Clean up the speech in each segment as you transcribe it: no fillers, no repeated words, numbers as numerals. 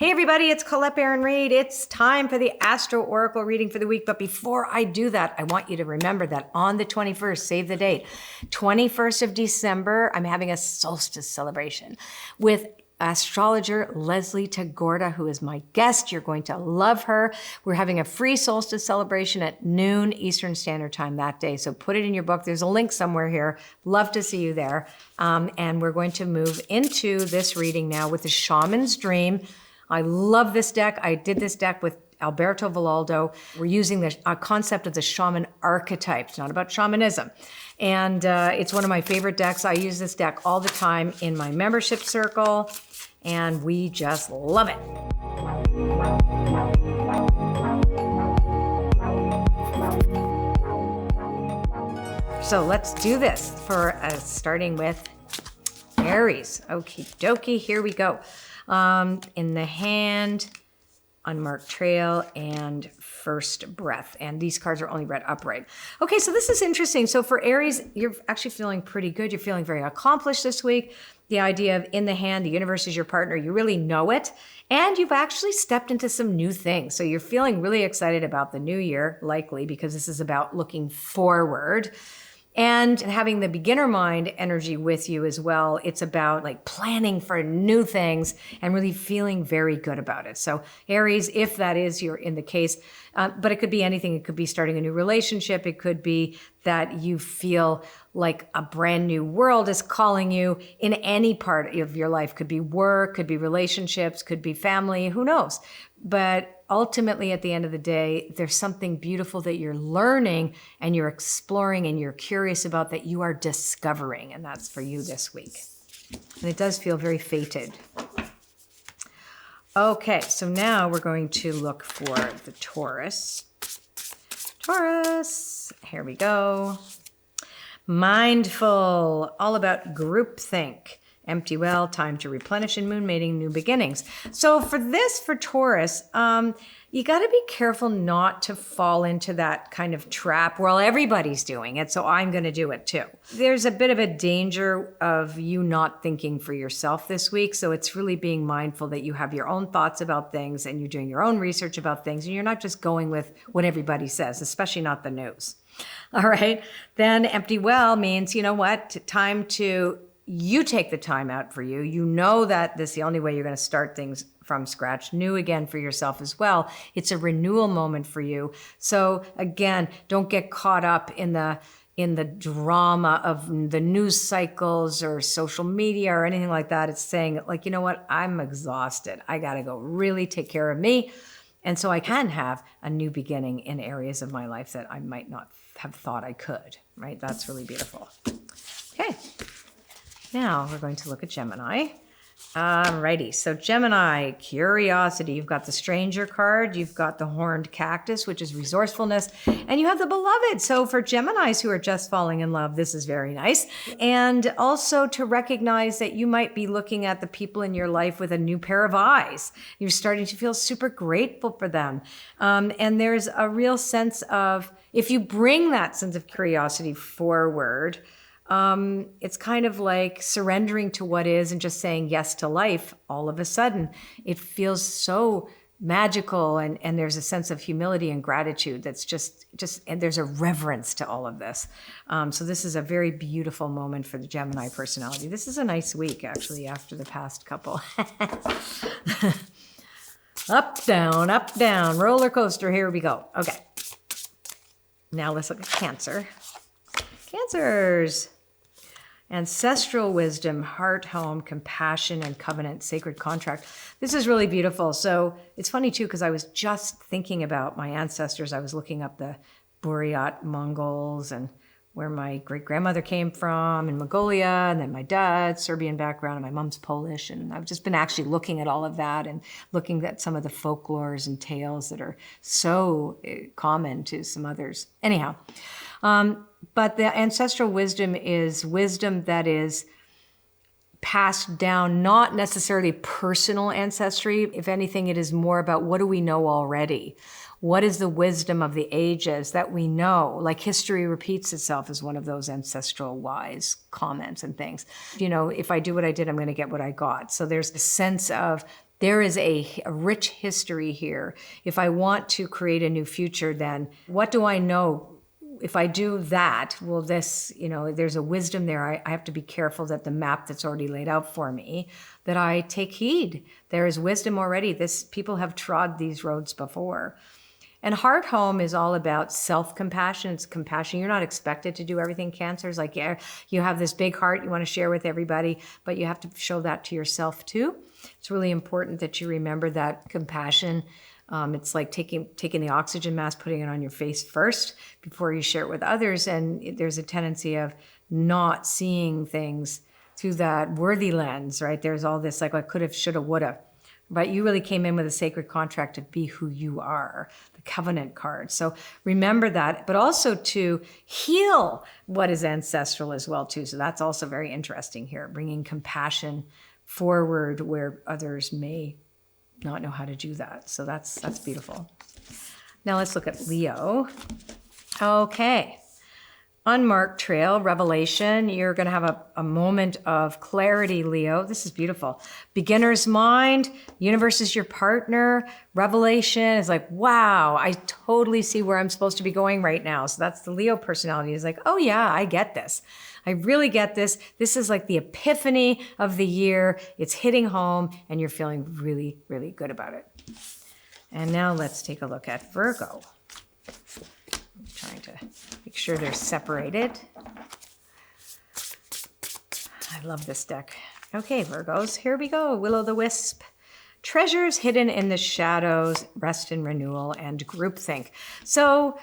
Hey everybody, it's Colette Baron-Reid. It's time for the Astro Oracle reading for the week. But before I do that, I want you to remember that on the 21st, save the date, 21st of December, I'm having a solstice celebration with astrologer Leslie Tagorda, who is my guest. You're going to love her. We're having a free solstice celebration at noon Eastern Standard Time that day. So put it in your book. There's a link somewhere here. Love to see you there. And we're going to move into this reading now with the Shaman's Dream. I love this deck. I did this deck with Alberto Villoldo. We're using the concept of the shaman archetype. It's not about shamanism. And it's one of my favorite decks. I use this deck all the time in my membership circle, and we just love it. So let's do this for starting with Aries. Okie dokie, here we go. In the hand, unmarked trail, and first breath. And these cards are only read upright. Okay, so this is interesting. So for Aries, you're actually feeling pretty good. You're feeling very accomplished this week. The idea of in the hand, the universe is your partner. You really know it. And you've actually stepped into some new things. So you're feeling really excited about the new year, likely, because this is about looking forward. And having the beginner mind energy with you as well. It's about like planning for new things and really feeling very good about it. So Aries, if that is you're in the case, but it could be anything. It could be starting a new relationship. It could be that you feel like a brand new world is calling you in any part of your life. Could be work, could be relationships, could be family, who knows? But ultimately, at the end of the day, there's something beautiful that you're learning and you're exploring and you're curious about that you are discovering. And that's for you this week. And it does feel very fated. Okay, so now we're going to look for the Taurus. Taurus, here we go. Mindful, all about groupthink. Empty well, time to replenish, and moon mating, new beginnings. So for Taurus, you got to be careful not to fall into that kind of trap. Well, everybody's doing it, so I'm going to do it too. There's a bit of a danger of you not thinking for yourself this week. So it's really being mindful that you have your own thoughts about things and you're doing your own research about things. And you're not just going with what everybody says, especially not the news. All right. Then empty well means, you know what? Time to you take the time out for you. You know that this is the only way you're going to start things from scratch, new again for yourself as well. It's a renewal moment for you. So again, don't get caught up in the drama of the news cycles or social media or anything like that. It's saying like, you know what? I'm exhausted. I got to go really take care of me. And so I can have a new beginning in areas of my life that I might not have thought I could, right? That's really beautiful. Okay. Now we're going to look at Gemini. Alrighty, so Gemini, curiosity. You've got the stranger card, you've got the horned cactus, which is resourcefulness, and you have the beloved. So for Geminis who are just falling in love, this is very nice. And also to recognize that you might be looking at the people in your life with a new pair of eyes. You're starting to feel super grateful for them. And there's a real sense of, if you bring that sense of curiosity forward, it's kind of like surrendering to what is and just saying yes to life. All of a sudden, it feels so magical, and there's a sense of humility and gratitude that's just and there's a reverence to all of this. So this is a very beautiful moment for the Gemini personality. This is a nice week, actually, after the past couple. Up, down, roller coaster. Here we go. Okay. Now let's look at Cancer. Cancers. Ancestral wisdom, heart, home, compassion, and covenant, sacred contract. This is really beautiful. So it's funny too, because I was just thinking about my ancestors. I was looking up the Buryat Mongols and where my great-grandmother came from in Mongolia, and then my dad's Serbian background, and my mom's Polish. And I've just been actually looking at all of that and looking at some of the folklores and tales that are so common to some others. Anyhow, but the ancestral wisdom is wisdom that is passed down, not necessarily personal ancestry. If anything, it is more about what do we know already? What is the wisdom of the ages that we know? Like history repeats itself is one of those ancestral wise comments and things. You know, if I do what I did, I'm going to get what I got. So there's a sense of There is a rich history here. If I want to create a new future, then what do I know? If I do that, well, this, there's a wisdom there. I have to be careful that the map that's already laid out for me, that I take heed. There is wisdom already. People have trod these roads before. And Heart Home is all about self-compassion. It's compassion. You're not expected to do everything. Cancer is like, yeah, you have this big heart you want to share with everybody, but you have to show that to yourself too. It's really important that you remember that compassion. It's like taking the oxygen mask, putting it on your face first before you share it with others. And there's a tendency of not seeing things through that worthy lens, right? There's all this like, I could have, should have, would have. But you really came in with a sacred contract to be who you are, the covenant card. So remember that, but also to heal what is ancestral as well too. So that's also very interesting here, bringing compassion forward where others may not know how to do that. So that's beautiful. Now let's look at Leo. Okay. Unmarked trail, revelation. You're going to have a moment of clarity, Leo. This is beautiful. Beginner's mind, universe is your partner. Revelation is like, wow, I totally see where I'm supposed to be going right now. So that's the Leo personality. Is like, oh yeah, I get this. I really get this. This is like the epiphany of the year. It's hitting home and you're feeling really, really good about it. And now let's take a look at Virgo. I'm trying to make sure they're separated. I love this deck. Okay, Virgos, here we go. Will-o'-the-wisp. Treasures hidden in the shadows, rest and renewal, and groupthink. So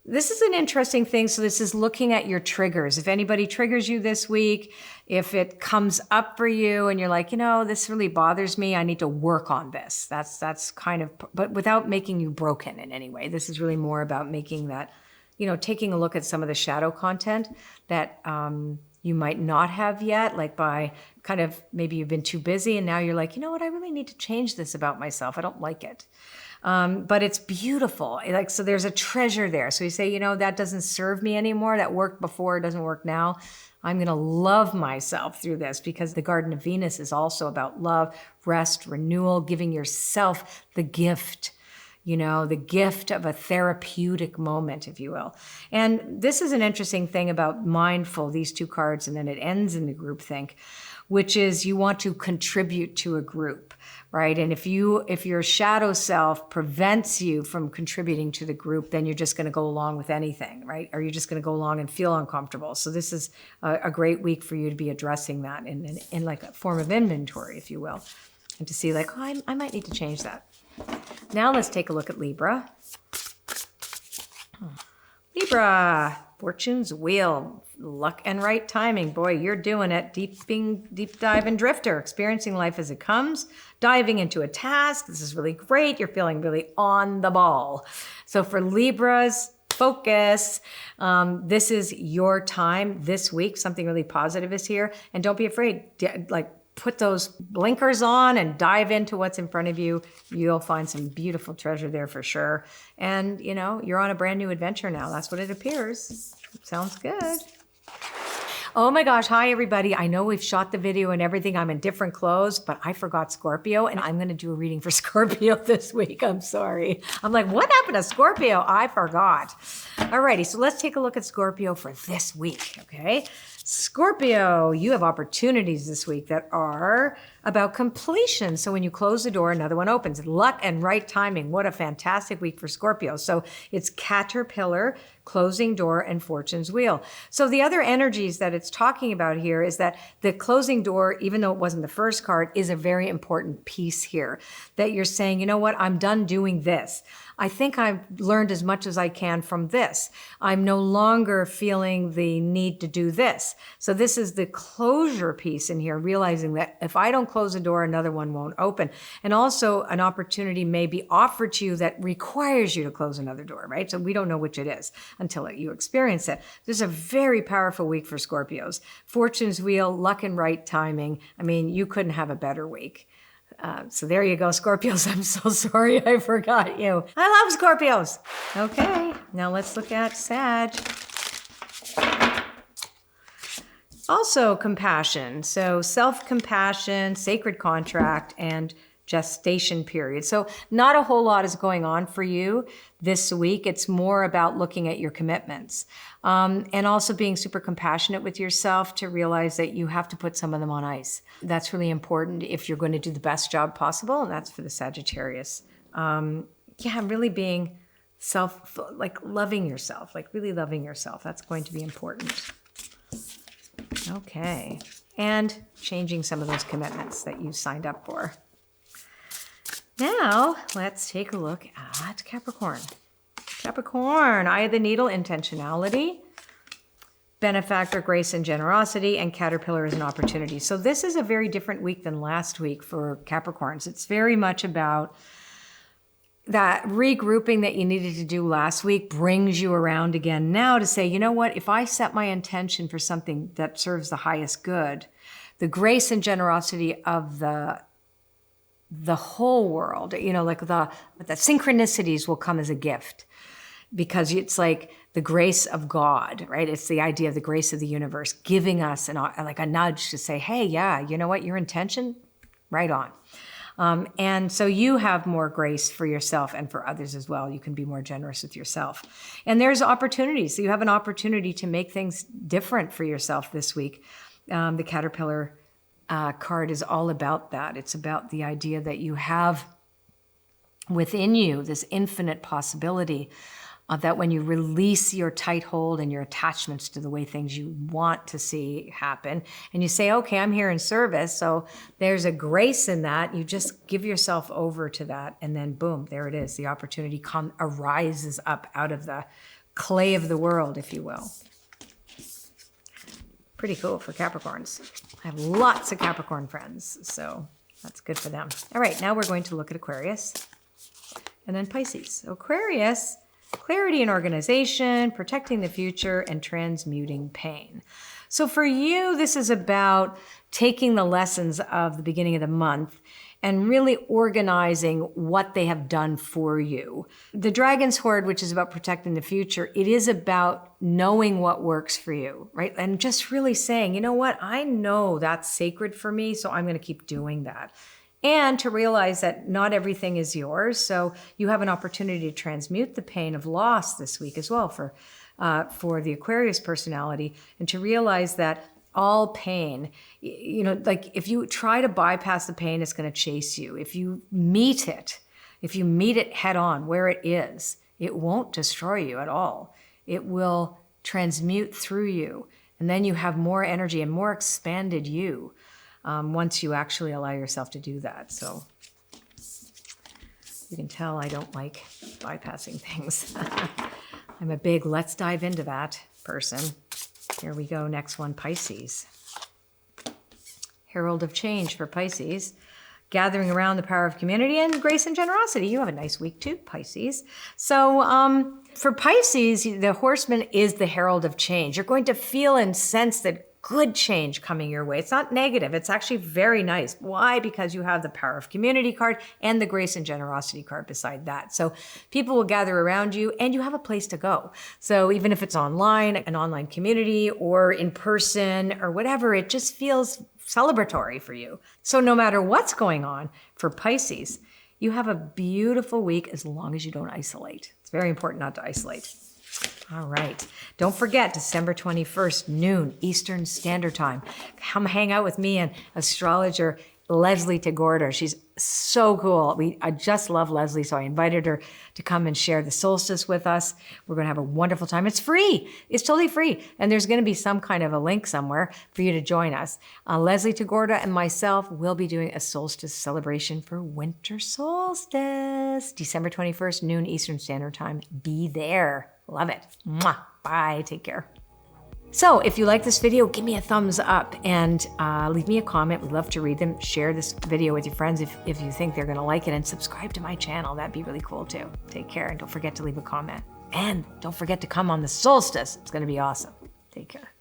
this is an interesting thing. So this is looking at your triggers. If anybody triggers you this week, if it comes up for you and you're like, this really bothers me, I need to work on this. That's kind of, but without making you broken in any way. This is really more about making that, taking a look at some of the shadow content that you might not have yet, like by kind of, maybe you've been too busy and now you're like, what, I really need to change this about myself. I don't like it. But it's beautiful. So there's a treasure there. So you say, that doesn't serve me anymore. That worked before, it doesn't work now. I'm going to love myself through this, because the Garden of Venus is also about love, rest, renewal, giving yourself the gift, the gift of a therapeutic moment, if you will. And this is an interesting thing about mindful, these two cards, and then it ends in the groupthink, which is you want to contribute to a group, right? And if your shadow self prevents you from contributing to the group, then you're just going to go along with anything, right? Or you're just going to go along and feel uncomfortable. So this is a great week for you to be addressing that in like a form of inventory, if you will, and to see like, oh, I might need to change that. Now let's take a look at Libra. Libra, Fortune's Wheel, luck and right timing. Boy, you're doing it. Deep dive and drifter, experiencing life as it comes, diving into a task. This is really great. You're feeling really on the ball. So for Libras, focus. This is your time this week. Something really positive is here. And don't be afraid. Put those blinkers on and dive into what's in front of you. You'll find some beautiful treasure there for sure. And, you're on a brand new adventure now. That's what it appears. Sounds good. Oh my gosh. Hi, everybody. I know we've shot the video and everything. I'm in different clothes, but I forgot Scorpio, and I'm going to do a reading for Scorpio this week. I'm sorry. I'm like, what happened to Scorpio? I forgot. Alrighty. So let's take a look at Scorpio for this week. Okay. Scorpio, you have opportunities this week that are about completion. So when you close the door, another one opens. Luck and right timing. What a fantastic week for Scorpio. So it's Caterpillar, closing door, and Fortune's Wheel. So the other energies that it's talking about here is that the closing door, even though it wasn't the first card, is a very important piece here. That you're saying, you know what, I'm done doing this. I think I've learned as much as I can from this. I'm no longer feeling the need to do this. So this is the closure piece in here, realizing that if I don't close the door, another one won't open. And also an opportunity may be offered to you that requires you to close another door, right? So we don't know which it is until you experience it. This is a very powerful week for Scorpios. Fortune's Wheel, luck and right timing. I mean, you couldn't have a better week. So there you go, Scorpios. I'm so sorry I forgot you. I love Scorpios. Okay, now let's look at Sag. Also compassion. So self-compassion, sacred contract, and gestation period. So not a whole lot is going on for you this week. It's more about looking at your commitments and also being super compassionate with yourself to realize that you have to put some of them on ice. That's really important if you're going to do the best job possible, and that's for the Sagittarius. Really being loving yourself, really loving yourself. That's going to be important. Okay. And changing some of those commitments that you signed up for. Now, let's take a look at Capricorn. Capricorn, Eye of the Needle, intentionality, benefactor, grace and generosity, and caterpillar is an opportunity. So this is a very different week than last week for Capricorns. It's very much about that regrouping that you needed to do last week brings you around again now to say, you know what, if I set my intention for something that serves the highest good, the grace and generosity of the whole world, the synchronicities will come as a gift, because it's like the grace of God, right? It's the idea of the grace of the universe giving us a nudge to say, hey, yeah, you know what, your intention, right on. And so you have more grace for yourself and for others as well. You can be more generous with yourself. And there's opportunities. So you have an opportunity to make things different for yourself this week. The Caterpillar card is all about that. It's about the idea that you have within you this infinite possibility that when you release your tight hold and your attachments to the way things you want to see happen, and you say, okay, I'm here in service, so there's a grace in that, you just give yourself over to that, and then boom, there it is. The opportunity arises up out of the clay of the world, if you will. Pretty cool for Capricorns. I have lots of Capricorn friends, so that's good for them. All right, now we're going to look at Aquarius and then Pisces. Aquarius, clarity and organization, protecting the future, and transmuting pain. So for you, this is about taking the lessons of the beginning of the month and really organizing what they have done for you. The Dragon's Hoard, which is about protecting the future, it is about knowing what works for you, right? And just really saying, you know what, I know that's sacred for me, so I'm going to keep doing that. And to realize that not everything is yours. So you have an opportunity to transmute the pain of loss this week as well for the Aquarius personality, and to realize that all pain, if you try to bypass the pain, it's going to chase you. If you meet it head on where it is, it won't destroy you at all. It will transmute through you. And then you have more energy and more expanded you. Once you actually allow yourself to do that. So you can tell I don't like bypassing things. I'm a big let's dive into that person. Here we go. Next one, Pisces. Herald of change for Pisces. Gathering around the power of community and grace and generosity. You have a nice week too, Pisces. So for Pisces, the horseman is the herald of change. You're going to feel and sense that good change coming your way. It's not negative. It's actually very nice. Why? Because you have the power of community card and the grace and generosity card beside that. So people will gather around you and you have a place to go. So even if it's online, an online community, or in person or whatever, it just feels celebratory for you. So no matter what's going on for Pisces, you have a beautiful week as long as you don't isolate. It's very important not to isolate. All right. Don't forget, December 21st, noon, Eastern Standard Time. Come hang out with me and astrologer Leslie Tagorda. She's so cool. I just love Leslie, so I invited her to come and share the solstice with us. We're going to have a wonderful time. It's free. It's totally free. And there's going to be some kind of a link somewhere for you to join us. Leslie Tagorda and myself will be doing a solstice celebration for winter solstice. December 21st, noon, Eastern Standard Time. Be there. Love it. Mwah. Bye. Take care. So if you like this video, give me a thumbs up and leave me a comment. We'd love to read them. Share this video with your friends if you think they're going to like it, and subscribe to my channel. That'd be really cool too. Take care, and don't forget to leave a comment. And don't forget to come on the solstice. It's going to be awesome. Take care.